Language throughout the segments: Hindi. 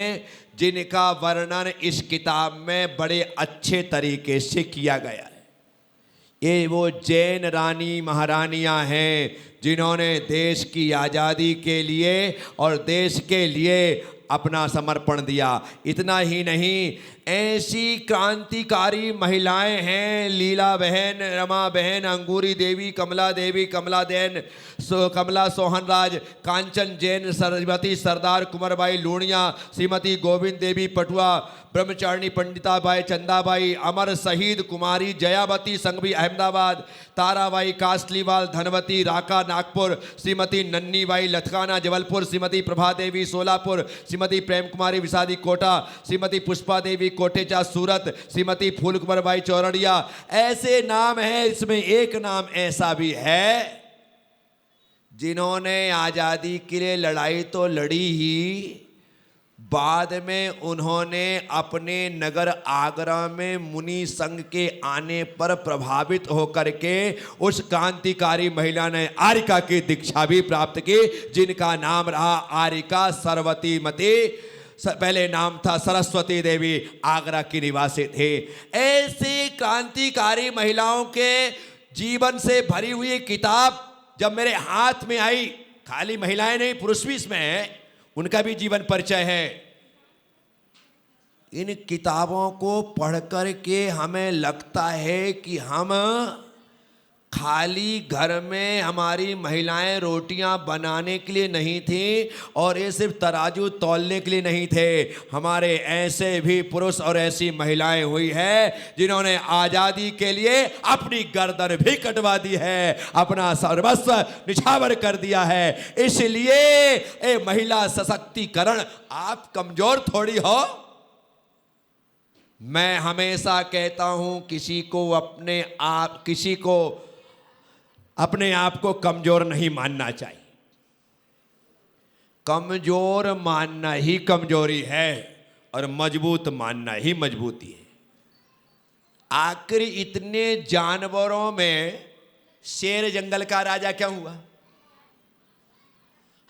जिनका वर्णन इस किताब में बड़े अच्छे तरीके से किया गया है। ये वो जैन रानी महारानियां हैं जिन्होंने देश की आज़ादी के लिए और देश के लिए अपना समर्पण दिया। इतना ही नहीं, ऐसी क्रांतिकारी महिलाएं हैं लीला बहन, रमा बहन, अंगूरी देवी, कमला देवी, कमला देन, कमला सोहनराज, कांचन जैन, सरस्वती सरदार, कुंवरबाई लूणिया, श्रीमती गोविंद देवी पटुआ, ब्रह्मचारिणी पंडिताबाई, चंदाबाई, अमर शहीद कुमारी जयावती संघवी अहमदाबाद, ताराबाई कासलीवाल धनवती राका नागपुर, श्रीमती नन्नीबाई लथकाना जबलपुर, श्रीमती प्रभा देवी सोलापुर, श्रीमती प्रेम कुमारी विसादी कोटा, श्रीमती पुष्पा देवी कोटेचा सूरत, श्रीमती फूल कुंवरबाई चौरड़िया। ऐसे नाम हैं। इसमें एक नाम ऐसा भी है जिन्होंने आज़ादी के लिए लड़ाई तो लड़ी ही, बाद में उन्होंने अपने नगर आगरा में मुनि संघ के आने पर प्रभावित होकर के उस क्रांतिकारी महिला ने आरिका की दीक्षा भी प्राप्त की, जिनका नाम रहा आरिका सरवतीमती। पहले नाम था सरस्वती देवी, आगरा की निवासी थे। ऐसी क्रांतिकारी महिलाओं के जीवन से भरी हुई किताब जब मेरे हाथ में आई, खाली महिलाएं नहीं पुरुष भी इसमें हैं, उनका भी जीवन परिचय है। इन किताबों को पढ़ कर के हमें लगता है कि हम खाली घर में हमारी महिलाएं रोटियां बनाने के लिए नहीं थी और ये सिर्फ तराजू तौलने के लिए नहीं थे। हमारे ऐसे भी पुरुष और ऐसी महिलाएं हुई है जिन्होंने आज़ादी के लिए अपनी गर्दन भी कटवा दी है, अपना सर्वस्व निछावर कर दिया है। इसलिए ए महिला सशक्तिकरण, आप कमजोर थोड़ी हो। मैं हमेशा कहता हूं किसी को अपने आप को कमजोर नहीं मानना चाहिए। कमजोर मानना ही कमजोरी है और मजबूत मानना ही मजबूती है। आखिर इतने जानवरों में शेर जंगल का राजा क्यों हुआ?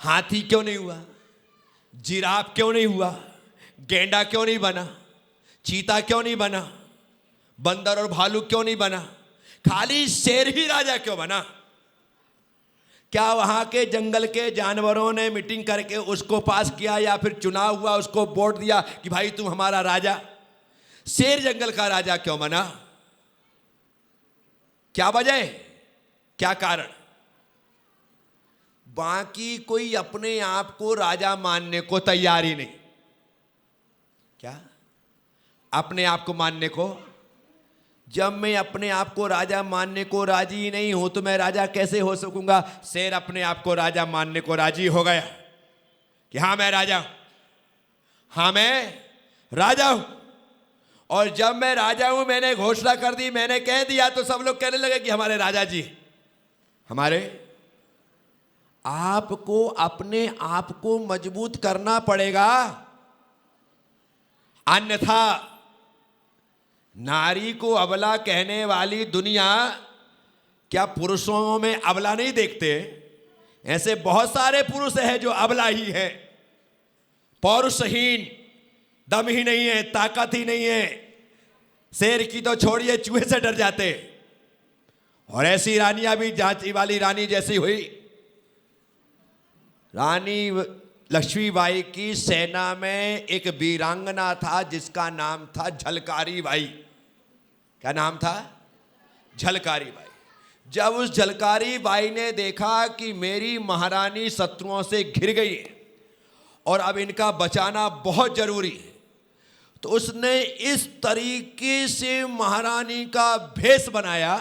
हाथी क्यों नहीं हुआ? जिराफ क्यों नहीं हुआ? गेंडा क्यों नहीं बना? चीता क्यों नहीं बना? बंदर और भालू क्यों नहीं बना? खाली शेर ही राजा क्यों बना? क्या वहां के जंगल के जानवरों ने मीटिंग करके उसको पास किया या फिर चुनाव हुआ, उसको वोट दिया कि भाई तुम हमारा राजा? शेर जंगल का राजा क्यों बना? क्या वजह, क्या कारण? बाकी कोई अपने आप को राजा मानने को तैयार ही नहीं। क्या अपने आप को मानने को? जब मैं अपने आप को राजा मानने को राजी नहीं हूं तो मैं राजा कैसे हो सकूंगा? शेर अपने आप को राजा मानने को राजी हो गया कि हाँ मैं राजा हूं, हाँ मैं राजा हूं। और जब मैं राजा हूं, मैंने घोषणा कर दी, मैंने कह दिया, तो सब लोग कहने लगे कि हमारे राजा जी, हमारे। आपको अपने आप को मजबूत करना पड़ेगा, अन्यथा नारी को अबला कहने वाली दुनिया क्या पुरुषों में अबला नहीं देखते? ऐसे बहुत सारे पुरुष हैं जो अबला ही है, पौरुषहीन, दम ही नहीं है, ताकत ही नहीं है। शेर की तो छोड़िए, चूहे से डर जाते। और ऐसी रानियां भी, झांसी वाली रानी जैसी हुई, रानी लक्ष्मीबाई की सेना में एक वीरांगना था जिसका नाम था झलकारी बाई। क्या नाम था? झलकारी बाई। जब उस झलकारी बाई ने देखा कि मेरी महारानी शत्रुओं से घिर गई है और अब इनका बचाना बहुत जरूरी है, तो उसने इस तरीके से महारानी का भेष बनाया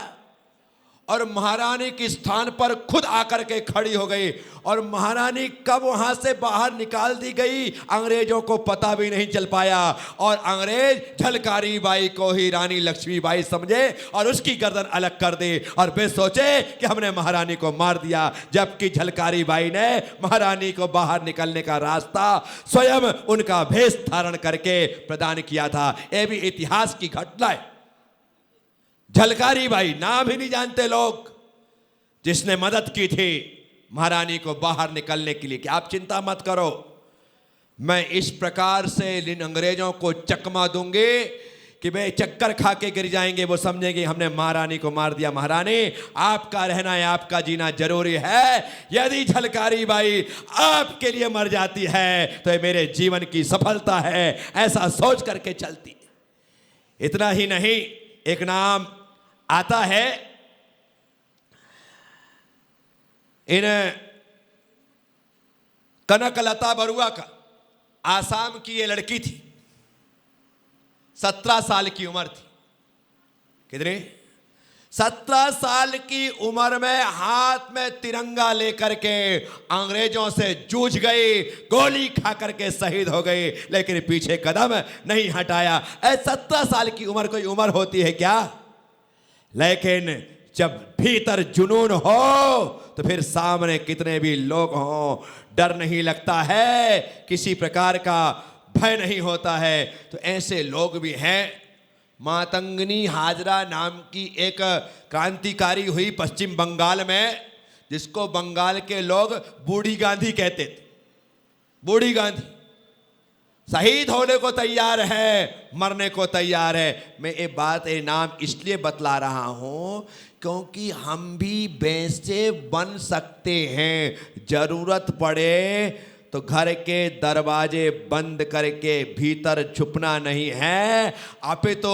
और महारानी के स्थान पर खुद आकर के खड़ी हो गई। और महारानी कब वहां से बाहर निकाल दी गई, अंग्रेजों को पता भी नहीं चल पाया। और अंग्रेज झलकारी बाई को ही रानी लक्ष्मीबाई समझे और उसकी गर्दन अलग कर दी और वे सोचे कि हमने महारानी को मार दिया, जबकि झलकारी बाई ने महारानी को बाहर निकलने का रास्ता स्वयं उनका भेष धारण करके प्रदान किया था। यह भी इतिहास की घटना है। झलकारी बाई, नाम ही नहीं जानते लोग, जिसने मदद की थी महारानी को बाहर निकलने के लिए कि आप चिंता मत करो, मैं इस प्रकार से इन अंग्रेजों को चकमा दूंगी कि वे चक्कर खा के गिर जाएंगे। वो समझेंगे हमने महारानी को मार दिया। महारानी, आपका रहना है, आपका जीना जरूरी है। यदि झलकारी बाई आपके लिए मर जाती है तो ये मेरे जीवन की सफलता है, ऐसा सोच करके चलती। इतना ही नहीं, एक नाम आता है इन कनकलता बरुआ का। आसाम की ये लड़की थी, 17 साल की उम्र थी। कितनी? 17 साल की उम्र में हाथ में तिरंगा लेकर के अंग्रेजों से जूझ गई, गोली खा करके शहीद हो गई, लेकिन पीछे कदम नहीं हटाया। 17 साल की उम्र कोई उम्र होती है क्या? लेकिन जब भीतर जुनून हो तो फिर सामने कितने भी लोग हों, डर नहीं लगता है, किसी प्रकार का भय नहीं होता है। तो ऐसे लोग भी हैं। मातंगनी हाजरा नाम की एक क्रांतिकारी हुई पश्चिम बंगाल में, जिसको बंगाल के लोग बूढ़ी गांधी कहते थे। बूढ़ी गांधी शहीद होने को तैयार है, मरने को तैयार है। मैं ये बात, ये नाम इसलिए बतला रहा हूं क्योंकि हम भी वैसे बन सकते हैं। जरूरत पड़े तो घर के दरवाजे बंद करके भीतर छुपना नहीं है, अपितु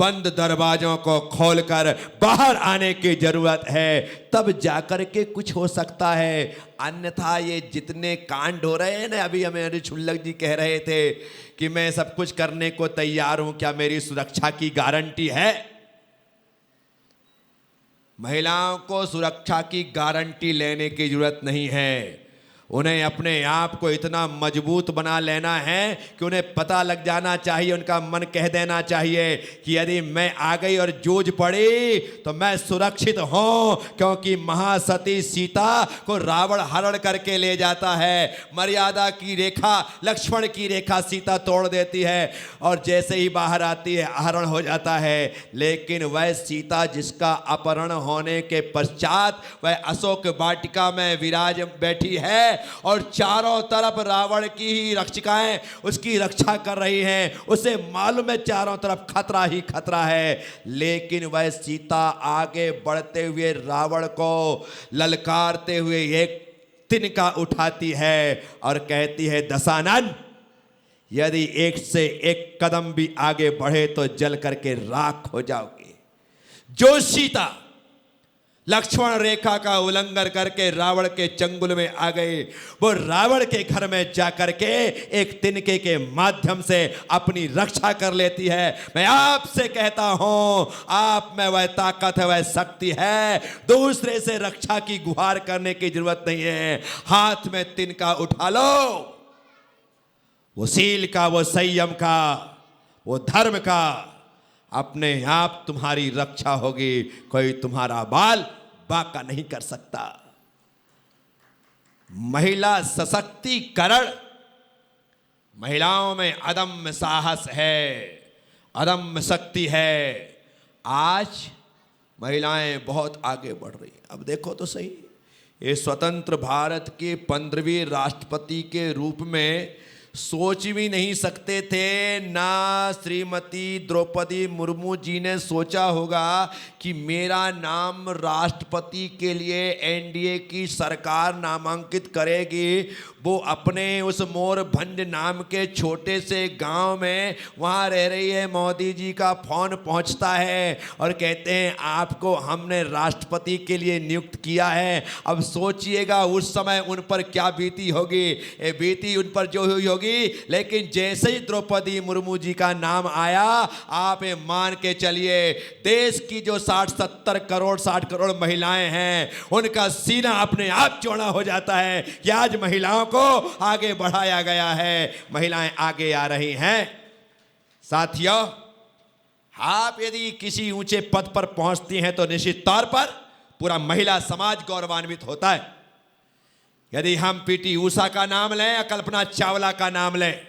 बंद दरवाजों को खोलकर बाहर आने की जरूरत है, तब जाकर के कुछ हो सकता है। अन्यथा ये जितने कांड हो रहे हैं ना, अभी हमें छुल्लक जी कह रहे थे कि मैं सब कुछ करने को तैयार हूं, क्या मेरी सुरक्षा की गारंटी है? महिलाओं को सुरक्षा की गारंटी लेने की जरूरत नहीं है। उन्हें अपने आप को इतना मजबूत बना लेना है कि उन्हें पता लग जाना चाहिए, उनका मन कह देना चाहिए कि यदि मैं आ गई और जूझ पड़ी तो मैं सुरक्षित हूं, क्योंकि महासती सीता को रावण हरण करके ले जाता है। मर्यादा की रेखा, लक्ष्मण की रेखा सीता तोड़ देती है और जैसे ही बाहर आती है अपहरण हो जाता है। लेकिन वह सीता जिसका अपहरण होने के पश्चात वह अशोक वाटिका में विराज बैठी है और चारों तरफ रावण की ही रक्षिकाएं उसकी रक्षा कर रही हैं, उसे मालूम है चारों तरफ खतरा ही खतरा है। लेकिन वह सीता आगे बढ़ते हुए रावण को ललकारते हुए एक तिनका उठाती है और कहती है, दशानन, यदि एक से एक कदम भी आगे बढ़े तो जल करके राख हो जाओगे। जो सीता लक्ष्मण रेखा का उल्लंघन करके रावण के चंगुल में आ गई, वो रावण के घर में जाकर के एक तिनके के माध्यम से अपनी रक्षा कर लेती है। मैं आपसे कहता हूं, आप में वह ताकत है, वह शक्ति है, दूसरे से रक्षा की गुहार करने की जरूरत नहीं है। हाथ में तिनका उठा लो, वो शील का, वो संयम का, वो धर्म का, अपने आप तुम्हारी रक्षा होगी। कोई तुम्हारा बाल बाका नहीं कर सकता। महिला सशक्तिकरण, महिलाओं में अदम्य साहस है, अदम्य शक्ति है। आज महिलाएं बहुत आगे बढ़ रही हैं। अब देखो तो सही, ये स्वतंत्र भारत के 15वें राष्ट्रपति के रूप में सोच भी नहीं सकते थे ना। श्रीमती द्रौपदी मुर्मू जी ने सोचा होगा कि मेरा नाम राष्ट्रपति के लिए एनडीए की सरकार नामांकित करेगी। वो अपने उस मोरभंज नाम के छोटे से गांव में वहाँ रह रही है, मोदी जी का फोन पहुँचता है और कहते हैं आपको हमने राष्ट्रपति के लिए नियुक्त किया है। अब सोचिएगा उस समय उन पर क्या बीती होगी। ये बीती उन पर जो हुई होगी, लेकिन जैसे ही द्रौपदी मुर्मू जी का नाम आया, आप ये मान के चलिए देश की जो 60 करोड़ महिलाएं हैं, उनका सीना अपने आप चौड़ा हो जाता है कि आज महिलाओं को आगे बढ़ाया गया है, महिलाएं आगे आ रही हैं। साथियों, आप यदि किसी ऊंचे पद पर पहुंचती हैं तो निश्चित तौर पर पूरा महिला समाज गौरवान्वित होता है। यदि हम पीटी ऊषा का नाम लें या कल्पना चावला का नाम लें,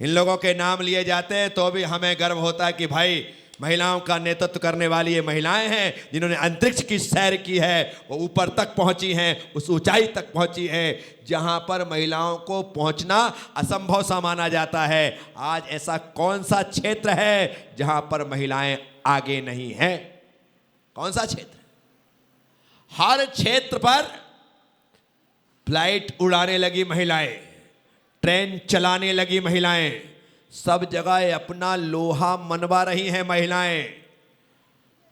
इन लोगों के नाम लिए जाते हैं तो भी हमें गर्व होता है कि भाई महिलाओं का नेतृत्व करने वाली ये महिलाएं हैं जिन्होंने अंतरिक्ष की सैर की है, वो ऊपर तक पहुंची हैं, उस ऊंचाई तक पहुंची हैं जहां पर महिलाओं को पहुंचना असंभव सा माना जाता है। आज ऐसा कौन सा क्षेत्र है जहां पर महिलाएं आगे नहीं हैं? कौन सा क्षेत्र? हर क्षेत्र पर फ्लाइट उड़ाने लगी महिलाएं, ट्रेन चलाने लगी महिलाएं, सब जगह अपना लोहा मनवा रही हैं महिलाएं।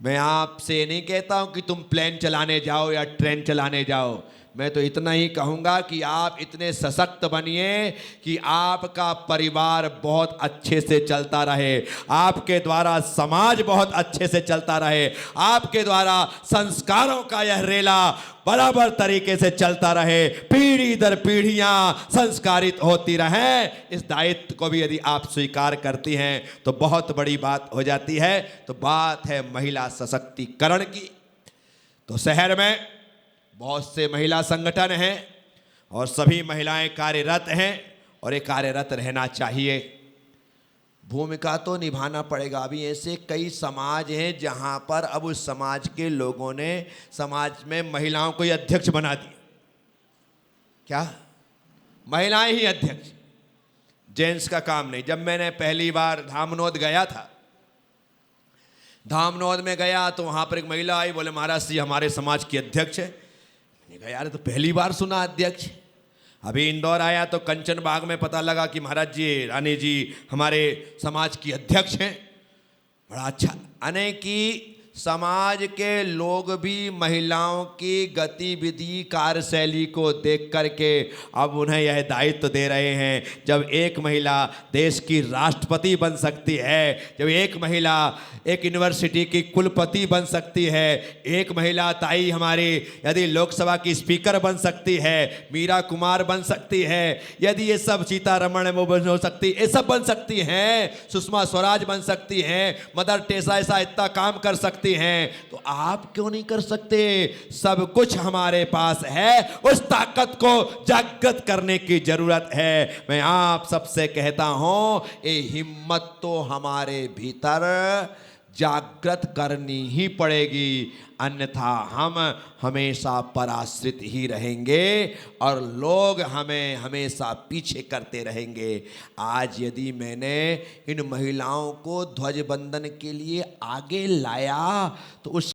मैं आपसे नहीं कहता हूं कि तुम प्लेन चलाने जाओ या ट्रेन चलाने जाओ, मैं तो इतना ही कहूंगा कि आप इतने सशक्त बनिए कि आपका परिवार बहुत अच्छे से चलता रहे, आपके द्वारा समाज बहुत अच्छे से चलता रहे, आपके द्वारा संस्कारों का यह रेला बराबर तरीके से चलता रहे, पीढ़ी दर पीढ़ियां संस्कारित होती रहें। इस दायित्व को भी यदि आप स्वीकार करती हैं तो बहुत बड़ी बात हो जाती है। तो बात है महिला सशक्तिकरण की। तो शहर में बहुत से महिला संगठन हैं और सभी महिलाएं कार्यरत हैं और ये कार्यरत रहना चाहिए। भूमिका तो निभाना पड़ेगा। अभी ऐसे कई समाज हैं जहां पर अब उस समाज के लोगों ने समाज में महिलाओं को ही अध्यक्ष बना दिया। क्या? महिलाएं ही अध्यक्ष, जेंट्स का काम नहीं। जब मैंने पहली बार धामनोद गया था, धामनोद में गया तो वहां पर एक महिला आई, बोले महाराज जी हमारे समाज की अध्यक्ष है। मैंने कहा यार तो पहली बार सुना अध्यक्ष। अभी इंदौर आया तो कंचन बाग में पता लगा कि महाराज जी रानी जी हमारे समाज की अध्यक्ष हैं। बड़ा अच्छा। यानी कि समाज के लोग भी महिलाओं की गतिविधि कार्यशैली को देख करके अब उन्हें यह दायित्व दे रहे हैं। जब एक महिला देश की राष्ट्रपति बन सकती है, जब एक महिला एक यूनिवर्सिटी की कुलपति बन सकती है, एक महिला ताई हमारी यदि लोकसभा की स्पीकर बन सकती है, मीरा कुमार बन सकती है, यदि ये सब सीतारमण वो हो सकती, ये सब बन सकती हैं, सुषमा स्वराज बन सकती हैं, मदर टेरेसा ऐसा इतना काम कर सकती हैं, तो आप क्यों नहीं कर सकते? सब कुछ हमारे पास है, उस ताकत को जागृत करने की जरूरत है। मैं आप सबसे कहता हूं ये हिम्मत तो हमारे भीतर जागृत करनी ही पड़ेगी, अन्यथा हम हमेशा पराश्रित ही रहेंगे और लोग हमें हमेशा पीछे करते रहेंगे। आज यदि मैंने इन महिलाओं को ध्वजबंधन के लिए आगे लाया तो उस